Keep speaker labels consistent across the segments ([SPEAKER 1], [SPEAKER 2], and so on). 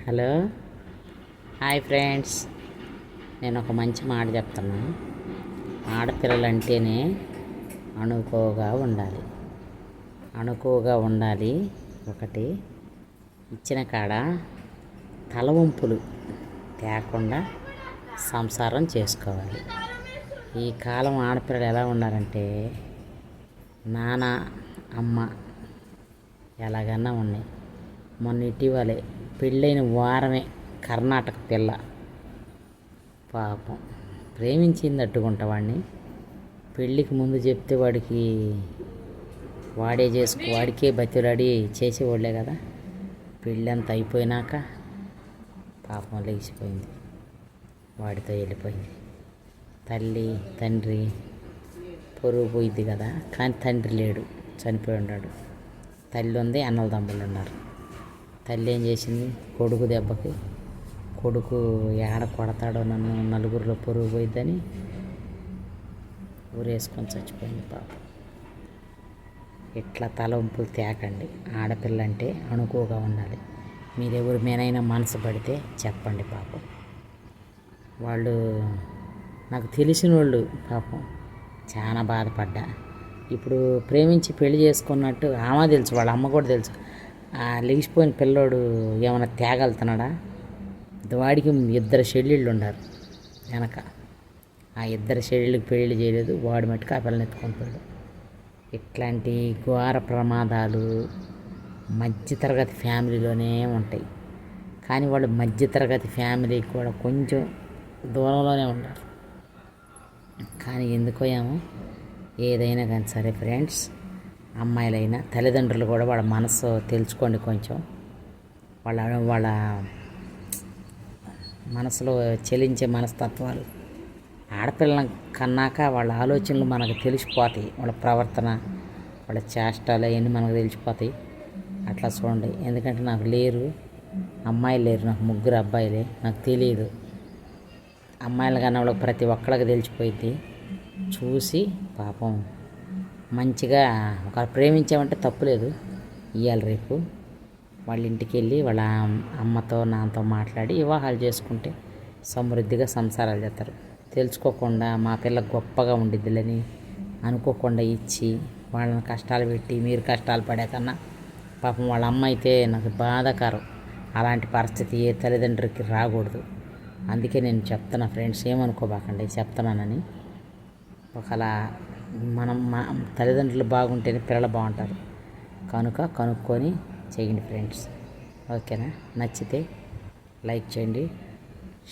[SPEAKER 1] Hello, hi friends. నేను ఒక మంచి మాట చెప్తున్నాను. ఆడపిల్లలంటేనే అణుకువగా ఉండాలి. అణుకువగా ఉండాలి. ఒకటి, ఇచ్చిన కాడ తలవంపులు తేకుండా సంసారం చేసుకోవాలి. ఈ కాలం ఆడపిల్లలు ఎలా ఉన్నారంటే నాన్న అమ్మ ఎలాగన్నా ఉన్నాయి. మొన్న ఇటీవలే పెళ్ళైన వారమే కర్ణాటక పిల్ల పాపం ప్రేమించింది అట్టుకుంటా వాడిని. పెళ్ళికి ముందు చెప్తే వాడికే బతిలాడి చేసేవాళ్ళే కదా. పెళ్ళి అంతా అయిపోయినాక పాపం లేచిపోయింది, వాడితో వెళ్ళిపోయింది. తల్లి తండ్రి పొరుగు పోయింది కదా, కానీ తండ్రి లేడు, చనిపోయి ఉన్నాడు. తల్లి ఉంది, అన్నల తమ్ముళ్ళు ఉన్నారు. తల్లి ఏం చేసింది, కొడుకు దెబ్బకి కొడుకు ఏడ కొడతాడో నన్ను నలుగురిలో పొరుగు పోయిద్దని ఊరేసుకొని చచ్చిపోయింది పాపం. ఇట్లా తలంపులు తేకండి. ఆడపిల్ల అంటే అణుకువగా ఉండాలి. మీరెవరి మీనైనా మనసు పడితే చెప్పండి. పాపం వాళ్ళు నాకు తెలిసిన వాళ్ళు పాపం చాలా బాధపడ్డా. ఇప్పుడు ప్రేమించి పెళ్లి చేసుకున్నట్టు ఆమె తెలుసు, వాళ్ళ అమ్మ కూడా తెలుసు. లేచిపోయిన పిల్లోడు ఏమైనా తేగలుగుతున్నాడా? వాడికి 2 చెల్లెళ్ళు ఉన్నారు వెనక. ఆ 2 చెల్లెళ్ళకి పెళ్ళి చేయలేదు, వాడు మట్టుకు ఆ పిల్లని ఎత్తుకొని పోయాడు. ఇట్లాంటి ఘోర ప్రమాదాలు మధ్యతరగతి ఫ్యామిలీలోనే ఉంటాయి. కానీ వాళ్ళు మధ్యతరగతి ఫ్యామిలీకి కూడా కొంచెం దూరంలోనే ఉన్నారు. కానీ ఎందుకో ఏమో ఏదైనా కానీ సరే ఫ్రెండ్స్, అమ్మాయిలైనా తల్లిదండ్రులు కూడా వాళ్ళ మనసు తెలుసుకోండి. కొంచెం వాళ్ళ మనసులో చెలించే మనస్తత్వాలు ఆడపిల్లల కన్నాక వాళ్ళ ఆలోచనలు మనకు తెలిసిపోతాయి. వాళ్ళ ప్రవర్తన, వాళ్ళ చేష్టాలు అవన్నీ మనకు తెలిసిపోతాయి. అట్లా చూడండి. ఎందుకంటే నాకు లేరు, అమ్మాయిలు లేరు, నాకు 3 అబ్బాయిలే. నాకు తెలియదు. అమ్మాయిల కన్నా వాళ్ళకి ప్రతి ఒక్కళ్ళకి తెలిసిపోయింది. చూసి పాపం మంచిగా ఒక ప్రేమించామంటే తప్పులేదు. ఇవాళ రేపు వాళ్ళ ఇంటికి వెళ్ళి వాళ్ళ అమ్మతో నాన్నతో మాట్లాడి వివాహాలు చేసుకుంటే సమృద్ధిగా సంసారాలు చేస్తారు. తెలుసుకోకుండా మా పిల్ల గొప్పగా ఉండిద్దిలని అనుకోకుండా ఇచ్చి వాళ్ళని కష్టాలు పెట్టి మీరు కష్టాలు పడే కన్నా పాపం వాళ్ళ అమ్మ అయితే నాకు బాధాకరం. అలాంటి పరిస్థితి ఏ తల్లిదండ్రులకి రాకూడదు. అందుకే నేను చెప్తున్నా ఫ్రెండ్స్, ఏమనుకోబాకండి చెప్తున్నానని. ఒకలా మా తల్లిదండ్రులు బాగుంటేనే పిల్లలు బాగుంటారు. కనుక్కొని చేయండి ఫ్రెండ్స్. ఓకేనా? నచ్చితే లైక్ చేయండి,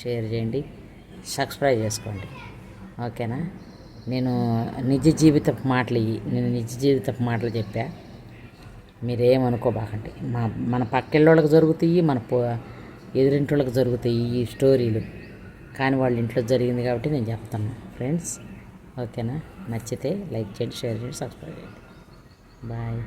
[SPEAKER 1] షేర్ చేయండి, సబ్స్క్రైబ్ చేసుకోండి. ఓకేనా? నేను నిజ జీవితపు మాటలు చెప్పా. మీరేమనుకోబాకండి. మన పక్కిళ్ళోళ్ళకి జరుగుతాయి, మన ఎదురింటి వాళ్ళకి జరుగుతాయి ఈ స్టోరీలు. కానీ వాళ్ళ ఇంట్లో జరిగింది కాబట్టి నేను చెప్తాను ఫ్రెండ్స్. ఓకేనా? నచ్చితే లైక్ చేయండి, షేర్ చేయండి, సబ్స్క్రైబ్ చేయండి. బాయ్.